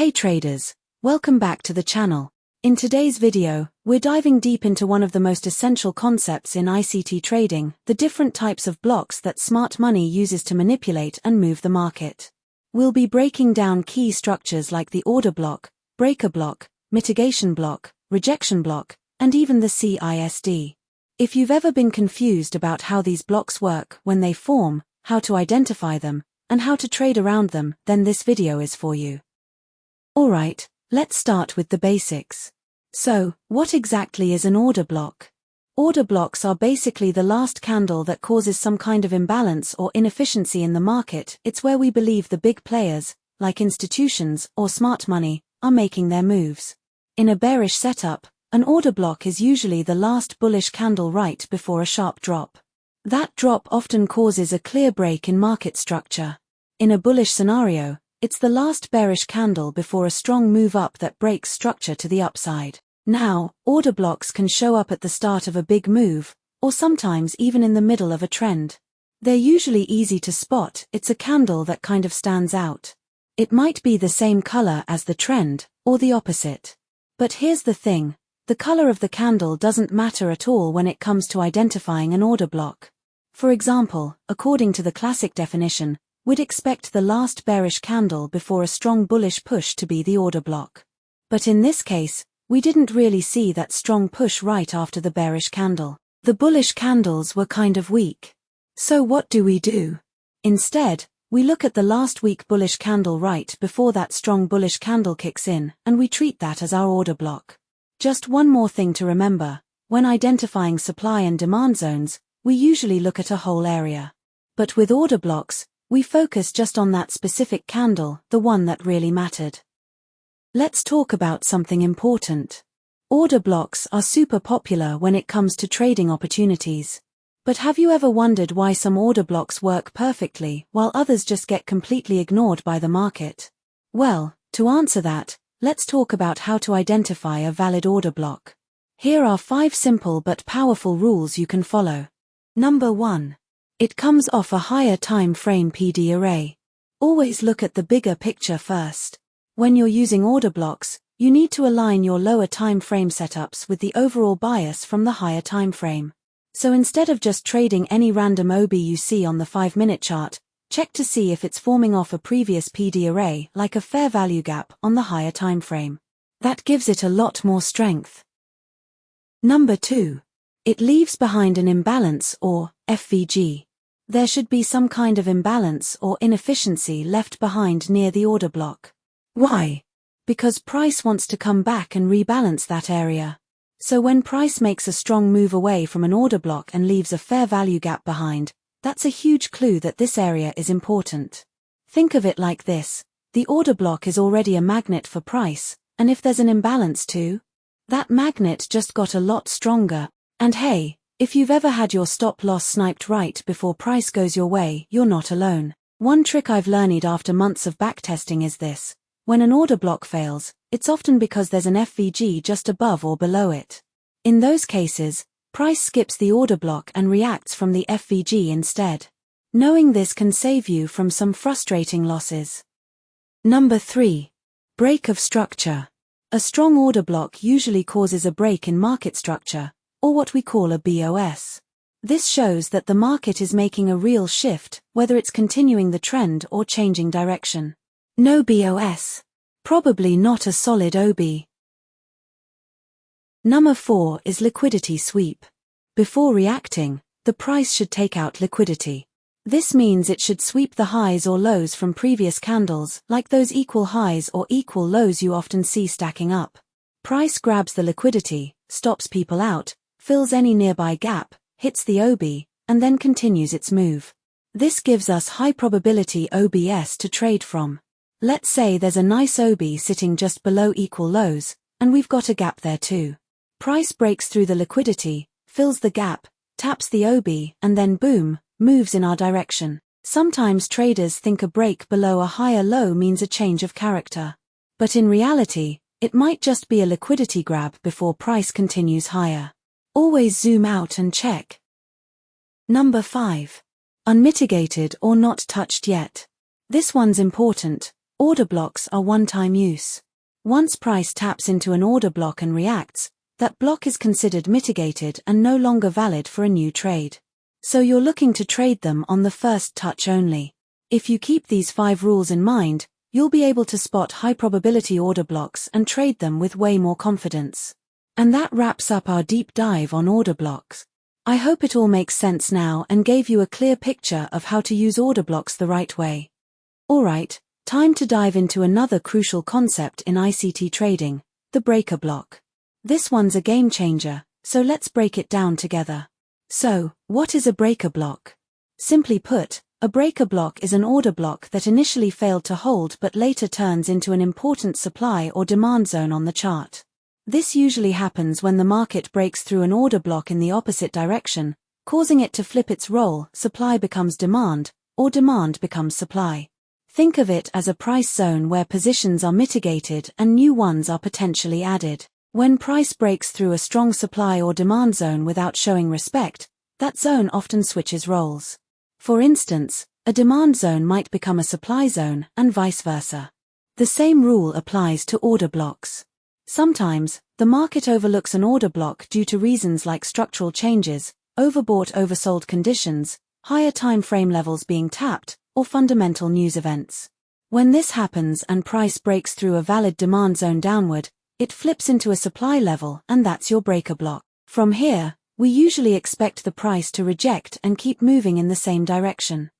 Hey traders, welcome back to the channel. In today's video, we're diving deep into one of the most essential concepts in ICT trading, the different types of blocks that smart money uses to manipulate and move the market. We'll be breaking down key structures like the order block, breaker block, mitigation block, rejection block, and even the CISD. If you've ever been confused about how these blocks work when they form, how to identify them, and how to trade around them, then this video is for you. Alright, let's start with the basics. So, what exactly is an order block? Order blocks are basically the last candle that causes some kind of imbalance or inefficiency in the market. It's where we believe the big players, like institutions or smart money, are making their moves. In a bearish setup, an order block is usually the last bullish candle right before a sharp drop. That drop often causes a clear break in market structure. In a bullish scenario, it's the last bearish candle before a strong move up that breaks structure to the upside. Now, order blocks can show up at the start of a big move, or sometimes even in the middle of a trend. They're usually easy to spot. It's a candle that kind of stands out. It might be the same color as the trend, or the opposite. But here's the thing, the color of the candle doesn't matter at all when it comes to identifying an order block. For example, according to the classic definition, we'd expect the last bearish candle before a strong bullish push to be the order block. But in this case, we didn't really see that strong push right after the bearish candle. The bullish candles were kind of weak. So what do? Instead, we look at the last weak bullish candle right before that strong bullish candle kicks in, and we treat that as our order block. Just one more thing to remember, when identifying supply and demand zones, we usually look at a whole area. But with order blocks, we focus just on that specific candle, the one that really mattered. Let's talk about something important. Order blocks are super popular when it comes to trading opportunities. But have you ever wondered why some order blocks work perfectly while others just get completely ignored by the market? Well, to answer that, let's talk about how to identify a valid order block. Here are 5 simple but powerful rules you can follow. Number 1. It comes off a higher time frame PD array. Always look at the bigger picture first. When you're using order blocks, you need to align your lower time frame setups with the overall bias from the higher time frame. So instead of just trading any random OB you see on the 5-minute chart, check to see if it's forming off a previous PD array like a fair value gap on the higher time frame. That gives it a lot more strength. Number 2. It leaves behind an imbalance or FVG. There should be some kind of imbalance or inefficiency left behind near the order block. Why? Because price wants to come back and rebalance that area. So when price makes a strong move away from an order block and leaves a fair value gap behind, that's a huge clue that this area is important. Think of it like this, the order block is already a magnet for price, and if there's an imbalance too, that magnet just got a lot stronger. And hey, if you've ever had your stop loss sniped right before price goes your way, you're not alone. One trick I've learned after months of backtesting is this. When an order block fails, it's often because there's an FVG just above or below it. In those cases, price skips the order block and reacts from the FVG instead. Knowing this can save you from some frustrating losses. Number 3. Break of structure. A strong order block usually causes a break in market structure, or what we call a BOS. This shows that the market is making a real shift, whether it's continuing the trend or changing direction. No BOS. Probably not a solid OB. Number 4 is liquidity sweep. Before reacting, the price should take out liquidity. This means it should sweep the highs or lows from previous candles, like those equal highs or equal lows you often see stacking up. Price grabs the liquidity, stops people out, fills any nearby gap, hits the OB, and then continues its move. This gives us high probability OBS to trade from. Let's say there's a nice OB sitting just below equal lows, and we've got a gap there too. Price breaks through the liquidity, fills the gap, taps the OB, and then boom, moves in our direction. Sometimes traders think a break below a higher low means a change of character. But in reality, it might just be a liquidity grab before price continues higher. Always zoom out and check. Number 5. Unmitigated or not touched yet. This one's important. Order blocks are one-time use. Once price taps into an order block and reacts, that block is considered mitigated and no longer valid for a new trade. So you're looking to trade them on the first touch only. If you keep these 5 rules in mind, you'll be able to spot high-probability order blocks and trade them with way more confidence. And that wraps up our deep dive on order blocks. I hope it all makes sense now and gave you a clear picture of how to use order blocks the right way. Alright, time to dive into another crucial concept in ICT trading, the breaker block. This one's a game changer, so let's break it down together. So, what is a breaker block? Simply put, a breaker block is an order block that initially failed to hold but later turns into an important supply or demand zone on the chart. This usually happens when the market breaks through an order block in the opposite direction, causing it to flip its role. Supply becomes demand, or demand becomes supply. Think of it as a price zone where positions are mitigated and new ones are potentially added. When price breaks through a strong supply or demand zone without showing respect, that zone often switches roles. For instance, a demand zone might become a supply zone, and vice versa. The same rule applies to order blocks. Sometimes, the market overlooks an order block due to reasons like structural changes, overbought-oversold conditions, higher time frame levels being tapped, or fundamental news events. When this happens and price breaks through a valid demand zone downward, it flips into a supply level, and that's your breaker block. From here, we usually expect the price to reject and keep moving in the same direction.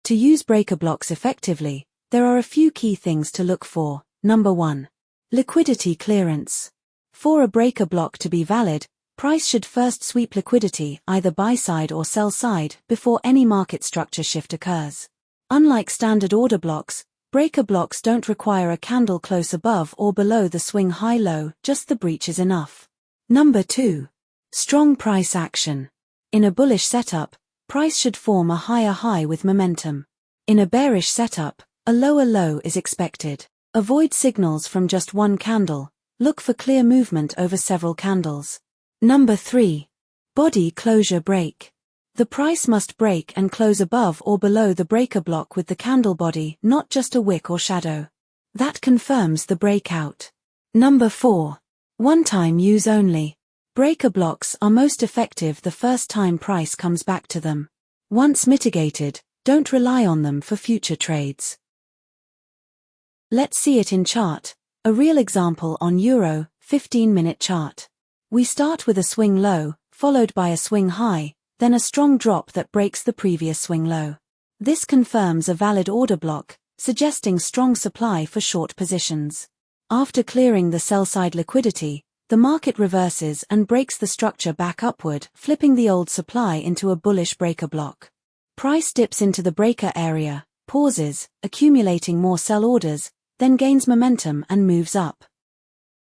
To use breaker blocks effectively, there are a few key things to look for. Number 1. Liquidity clearance. For a breaker block to be valid, price should first sweep liquidity, either buy side or sell side, before any market structure shift occurs. Unlike standard order blocks, breaker blocks don't require a candle close above or below the swing high-low, just the breach is enough. Number 2. Strong price action. In a bullish setup, price should form a higher high with momentum. In a bearish setup, a lower low is expected. Avoid signals from just one candle, look for clear movement over several candles. Number 3. Body closure break. The price must break and close above or below the breaker block with the candle body, not just a wick or shadow. That confirms the breakout. Number 4. One-time use only. Breaker blocks are most effective the first time price comes back to them. Once mitigated, don't rely on them for future trades. Let's see it in chart, a real example on Euro 15-minute chart. We start with a swing low, followed by a swing high, then a strong drop that breaks the previous swing low. This confirms a valid order block, suggesting strong supply for short positions. After clearing the sell-side liquidity, the market reverses and breaks the structure back upward, flipping the old supply into a bullish breaker block. Price dips into the breaker area, pauses, accumulating more sell orders, then gains momentum and moves up.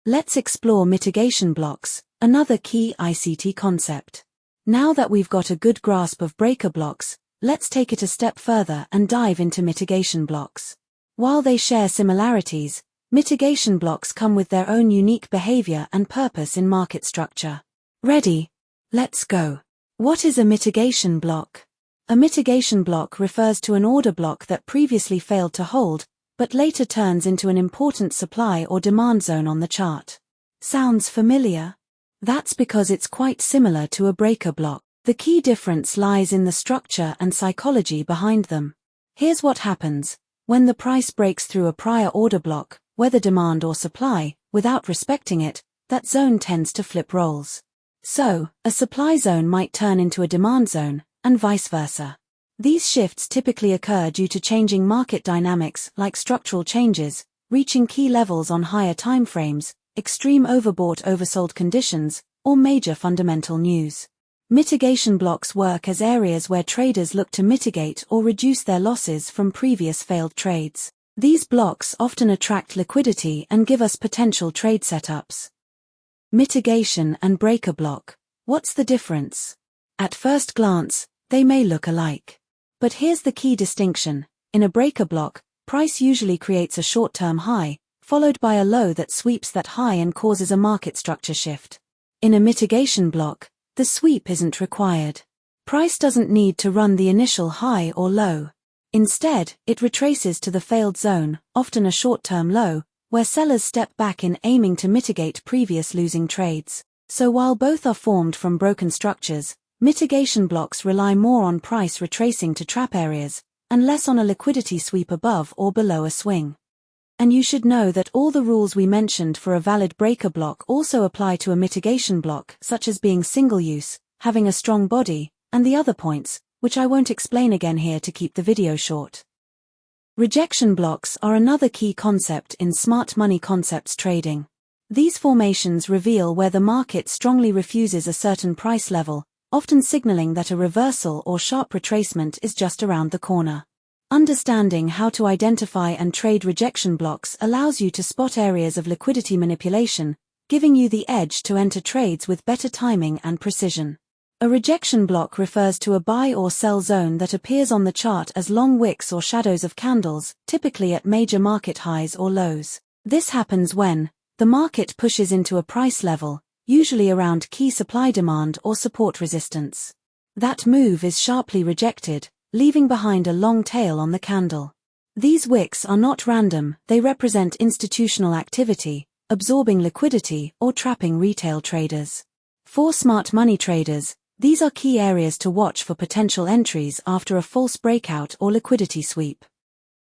Let's explore mitigation blocks, another key ICT concept. Now that we've got a good grasp of breaker blocks, let's take it a step further and dive into mitigation blocks. While they share similarities, mitigation blocks come with their own unique behavior and purpose in market structure. Ready? Let's go. What is a mitigation block? A mitigation block refers to an order block that previously failed to hold, but later turns into an important supply or demand zone on the chart. Sounds familiar? That's because it's quite similar to a breaker block. The key difference lies in the structure and psychology behind them. Here's what happens. When the price breaks through a prior order block, whether demand or supply, without respecting it, that zone tends to flip roles. So, a supply zone might turn into a demand zone, and vice versa. These shifts typically occur due to changing market dynamics like structural changes, reaching key levels on higher timeframes, extreme overbought-oversold conditions, or major fundamental news. Mitigation blocks work as areas where traders look to mitigate or reduce their losses from previous failed trades. These blocks often attract liquidity and give us potential trade setups. Mitigation and breaker block. What's the difference? At first glance, they may look alike. But here's the key distinction. In a breaker block, price usually creates a short-term high, followed by a low that sweeps that high and causes a market structure shift. In a mitigation block, the sweep isn't required. Price doesn't need to run the initial high or low. Instead, it retraces to the failed zone, often a short-term low, where sellers step back in aiming to mitigate previous losing trades. So while both are formed from broken structures, mitigation blocks rely more on price retracing to trap areas, and less on a liquidity sweep above or below a swing. And you should know that all the rules we mentioned for a valid breaker block also apply to a mitigation block, such as being single-use, having a strong body, and the other points, which I won't explain again here to keep the video short. Rejection blocks are another key concept in smart money concepts trading. These formations reveal where the market strongly refuses a certain price level, often signaling that a reversal or sharp retracement is just around the corner. Understanding how to identify and trade rejection blocks allows you to spot areas of liquidity manipulation, giving you the edge to enter trades with better timing and precision. A rejection block refers to a buy or sell zone that appears on the chart as long wicks or shadows of candles, typically at major market highs or lows. This happens when the market pushes into a price level, usually around key supply-demand or support resistance. That move is sharply rejected, leaving behind a long tail on the candle. These wicks are not random, they represent institutional activity, absorbing liquidity or trapping retail traders. For smart money traders, these are key areas to watch for potential entries after a false breakout or liquidity sweep.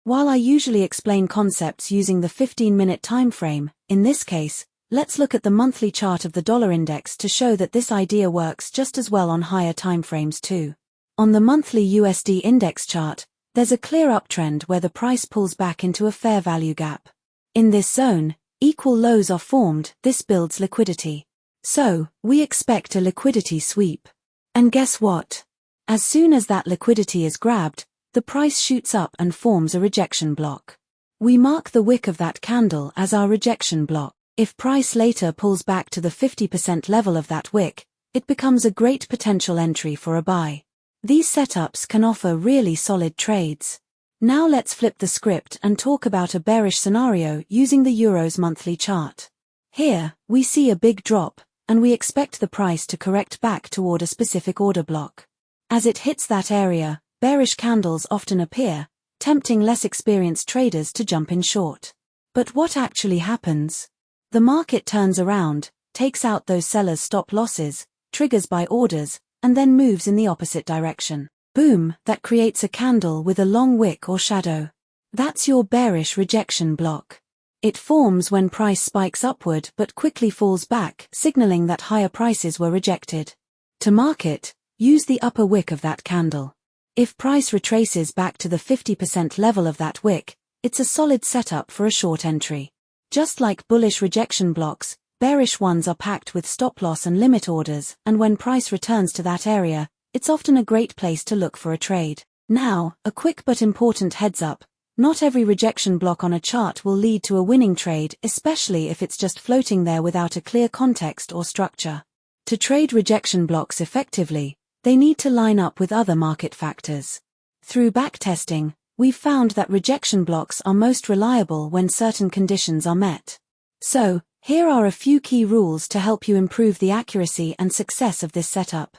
While I usually explain concepts using the 15-minute time frame, in this case, let's look at the monthly chart of the dollar index to show that this idea works just as well on higher timeframes too. On the monthly USD index chart, there's a clear uptrend where the price pulls back into a fair value gap. In this zone, equal lows are formed, this builds liquidity. So, we expect a liquidity sweep. And guess what? As soon as that liquidity is grabbed, the price shoots up and forms a rejection block. We mark the wick of that candle as our rejection block. If price later pulls back to the 50% level of that wick, it becomes a great potential entry for a buy. These setups can offer really solid trades. Now let's flip the script and talk about a bearish scenario using the Euro's monthly chart. Here, we see a big drop, and we expect the price to correct back toward a specific order block. As it hits that area, bearish candles often appear, tempting less experienced traders to jump in short. But what actually happens? The market turns around, takes out those sellers' stop losses, triggers buy orders, and then moves in the opposite direction. Boom, that creates a candle with a long wick or shadow. That's your bearish rejection block. It forms when price spikes upward but quickly falls back, signaling that higher prices were rejected. To mark it, use the upper wick of that candle. If price retraces back to the 50% level of that wick, it's a solid setup for a short entry. Just like bullish rejection blocks, bearish ones are packed with stop-loss and limit orders, and when price returns to that area, it's often a great place to look for a trade. Now, a quick but important heads-up. Not every rejection block on a chart will lead to a winning trade, especially if it's just floating there without a clear context or structure. To trade rejection blocks effectively, they need to line up with other market factors. Through backtesting, we've found that rejection blocks are most reliable when certain conditions are met. So, here are a few key rules to help you improve the accuracy and success of this setup.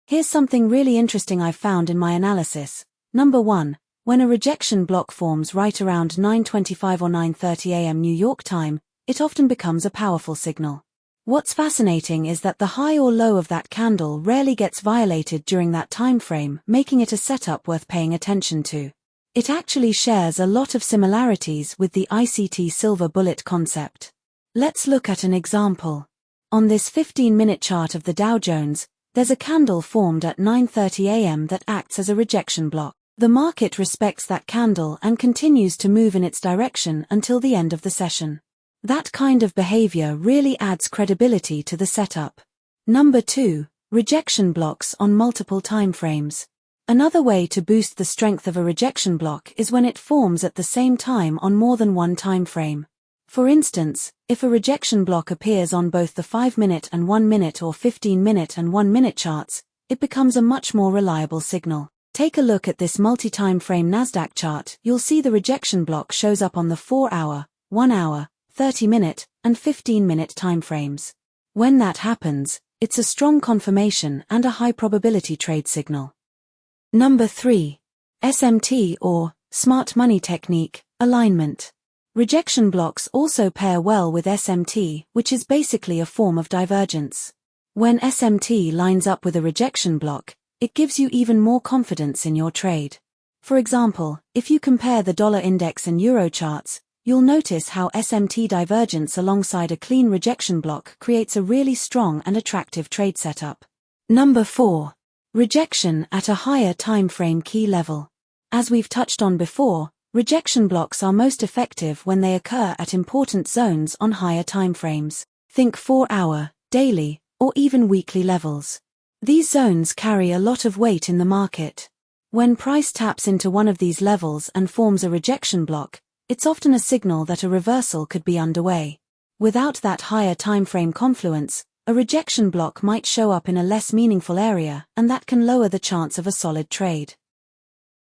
Here's something really interesting I've found in my analysis. Number 1. When a rejection block forms right around 9:25 or 9:30 a.m. New York time, it often becomes a powerful signal. What's fascinating is that the high or low of that candle rarely gets violated during that time frame, making it a setup worth paying attention to. It actually shares a lot of similarities with the ICT silver bullet concept. Let's look at an example. On this 15-minute chart of the Dow Jones, there's a candle formed at 9:30 a.m. that acts as a rejection block. The market respects that candle and continues to move in its direction until the end of the session. That kind of behavior really adds credibility to the setup. Number 2. Rejection blocks on multiple time frames. Another way to boost the strength of a rejection block is when it forms at the same time on more than one time frame. For instance, if a rejection block appears on both the 5-minute and 1-minute or 15-minute and 1-minute charts, it becomes a much more reliable signal. Take a look at this multi-time frame Nasdaq chart. You'll see the rejection block shows up on the 4-hour, 1-hour, 30-minute, and 15-minute timeframes. When that happens, it's a strong confirmation and a high probability trade signal. Number 3. SMT or smart money technique, alignment. Rejection blocks also pair well with SMT, which is basically a form of divergence. When SMT lines up with a rejection block, it gives you even more confidence in your trade. For example, if you compare the dollar index and euro charts, you'll notice how SMT divergence alongside a clean rejection block creates a really strong and attractive trade setup. Number 4. Rejection at a higher time frame key level. As we've touched on before, rejection blocks are most effective when they occur at important zones on higher timeframes. Think 4-hour, daily, or even weekly levels. These zones carry a lot of weight in the market. When price taps into one of these levels and forms a rejection block, it's often a signal that a reversal could be underway. Without that higher timeframe confluence, a rejection block might show up in a less meaningful area, and that can lower the chance of a solid trade.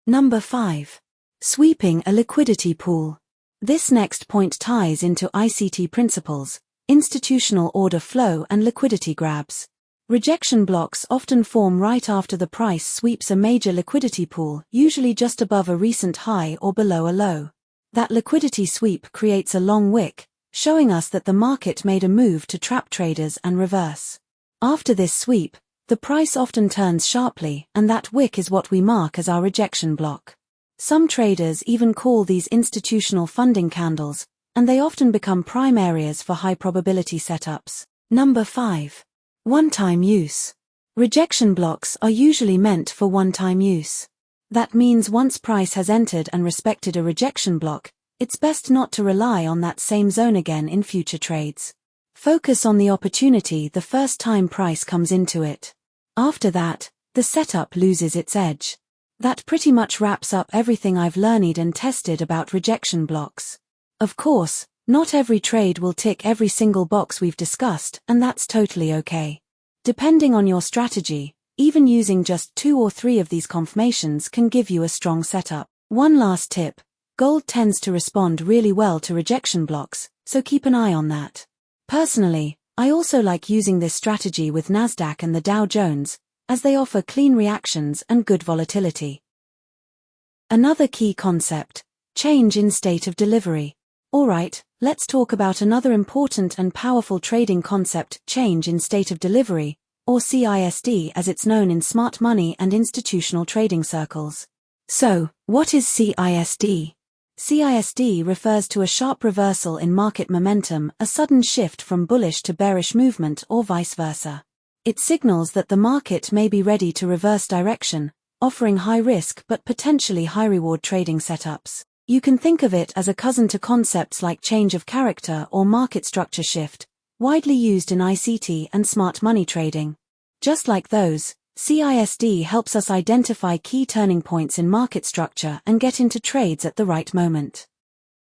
Number 5. Sweeping a liquidity pool. This next point ties into ICT principles, institutional order flow and liquidity grabs. Rejection blocks often form right after the price sweeps a major liquidity pool, usually just above a recent high or below a low. That liquidity sweep creates a long wick, showing us that the market made a move to trap traders and reverse. After this sweep, the price often turns sharply, and that wick is what we mark as our rejection block. Some traders even call these institutional funding candles, and they often become prime areas for high probability setups. Number 5. One-time use. Rejection blocks are usually meant for one-time use. That means once price has entered and respected a rejection block, it's best not to rely on that same zone again in future trades. Focus on the opportunity the first time price comes into it. After that, the setup loses its edge. That pretty much wraps up everything I've learned and tested about rejection blocks. Of course, not every trade will tick every single box we've discussed, and that's totally okay. Depending on your strategy, even using just 2 or 3 of these confirmations can give you a strong setup. One last tip: gold tends to respond really well to rejection blocks, so keep an eye on that. Personally, I also like using this strategy with Nasdaq and the Dow Jones, as they offer clean reactions and good volatility. Another key concept: change in state of delivery. Alright, let's talk about another important and powerful trading concept: change in state of delivery, or CISD as it's known in smart money and institutional trading circles. So, what is CISD? CISD refers to a sharp reversal in market momentum, a sudden shift from bullish to bearish movement or vice versa. It signals that the market may be ready to reverse direction, offering high risk but potentially high reward trading setups. You can think of it as a cousin to concepts like change of character or market structure shift, widely used in ICT and smart money trading. Just like those, CISD helps us identify key turning points in market structure and get into trades at the right moment.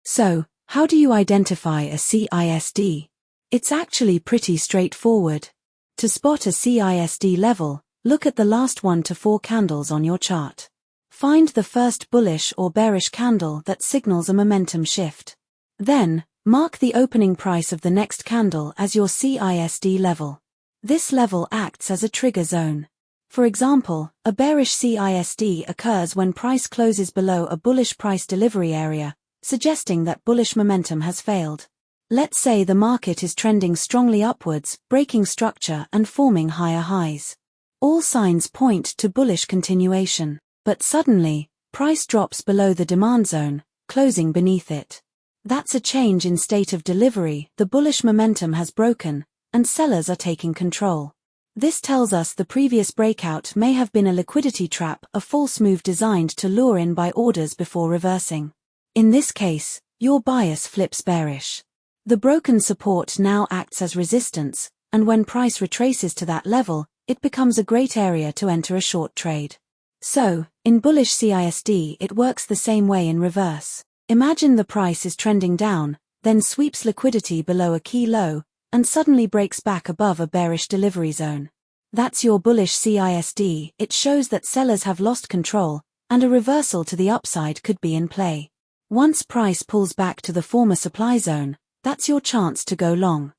So, how do you identify a CISD? It's actually pretty straightforward. To spot a CISD level, look at the last 1 to 4 candles on your chart. Find the first bullish or bearish candle that signals a momentum shift. Then, mark the opening price of the next candle as your CISD level. This level acts as a trigger zone. For example, a bearish CISD occurs when price closes below a bullish price delivery area, suggesting that bullish momentum has failed. Let's say the market is trending strongly upwards, breaking structure and forming higher highs. All signs point to bullish continuation. But suddenly, price drops below the demand zone, closing beneath it. That's a change in state of delivery. The bullish momentum has broken, and sellers are taking control. This tells us the previous breakout may have been a liquidity trap, a false move designed to lure in buy orders before reversing. In this case, your bias flips bearish. The broken support now acts as resistance, and when price retraces to that level, it becomes a great area to enter a short trade. So, in bullish CISD it works the same way in reverse. Imagine the price is trending down, then sweeps liquidity below a key low, and suddenly breaks back above a bearish delivery zone. That's your bullish CISD. It shows that sellers have lost control, and a reversal to the upside could be in play. Once price pulls back to the former supply zone, that's your chance to go long.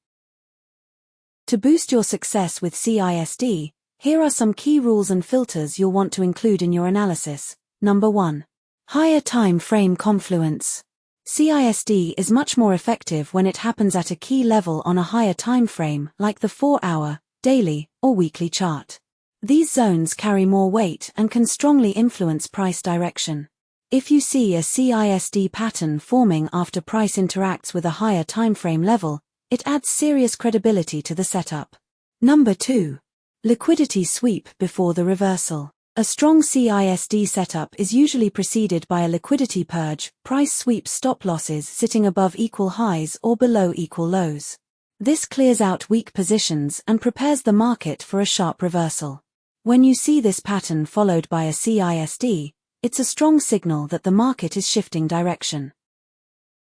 To boost your success with CISD, here are some key rules and filters you'll want to include in your analysis. Number 1. Higher time frame confluence. CISD is much more effective when it happens at a key level on a higher time frame, like the 4-hour, daily, or weekly chart. These zones carry more weight and can strongly influence price direction. If you see a CISD pattern forming after price interacts with a higher timeframe level, it adds serious credibility to the setup. Number 2. Liquidity sweep before the reversal. A strong CISD setup is usually preceded by a liquidity purge, price sweep stop losses sitting above equal highs or below equal lows. This clears out weak positions and prepares the market for a sharp reversal. When you see this pattern followed by a CISD, it's a strong signal that the market is shifting direction.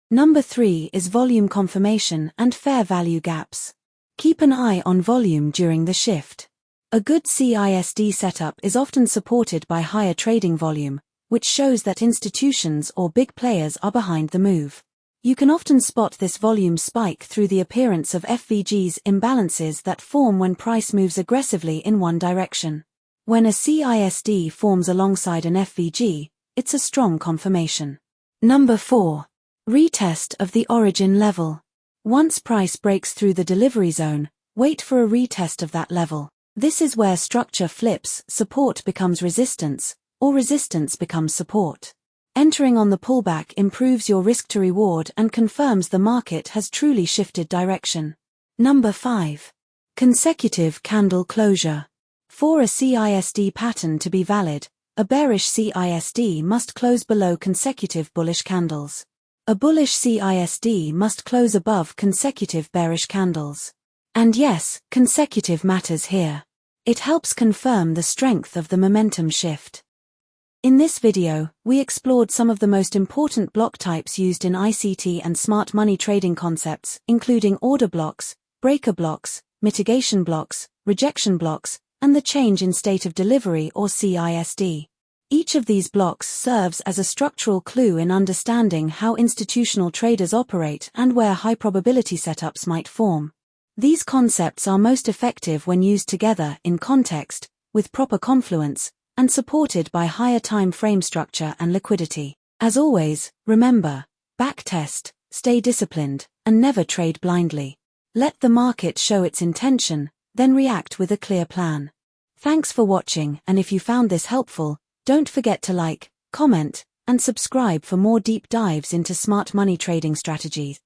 Number 3 is volume confirmation and fair value gaps. Keep an eye on volume during the shift. A good CISD setup is often supported by higher trading volume, which shows that institutions or big players are behind the move. You can often spot this volume spike through the appearance of FVG's imbalances that form when price moves aggressively in one direction. When a CISD forms alongside an FVG, it's a strong confirmation. Number 4. Retest of the origin level. Once price breaks through the delivery zone, wait for a retest of that level. This is where structure flips, support becomes resistance, or resistance becomes support. Entering on the pullback improves your risk to reward and confirms the market has truly shifted direction. Number 5. Consecutive candle closure. For a CISD pattern to be valid, a bearish CISD must close below consecutive bullish candles. A bullish CISD must close above consecutive bearish candles. And yes, consecutive matters here. It helps confirm the strength of the momentum shift. In this video, we explored some of the most important block types used in ICT and smart money trading concepts, including order blocks, breaker blocks, mitigation blocks, rejection blocks, and the change in state of delivery or CISD. Each of these blocks serves as a structural clue in understanding how institutional traders operate and where high probability setups might form. These concepts are most effective when used together in context, with proper confluence, and supported by higher time frame structure and liquidity. As always, remember, backtest, stay disciplined, and never trade blindly. Let the market show its intention, then react with a clear plan. Thanks for watching, and if you found this helpful, don't forget to like, comment, and subscribe for more deep dives into smart money trading strategies.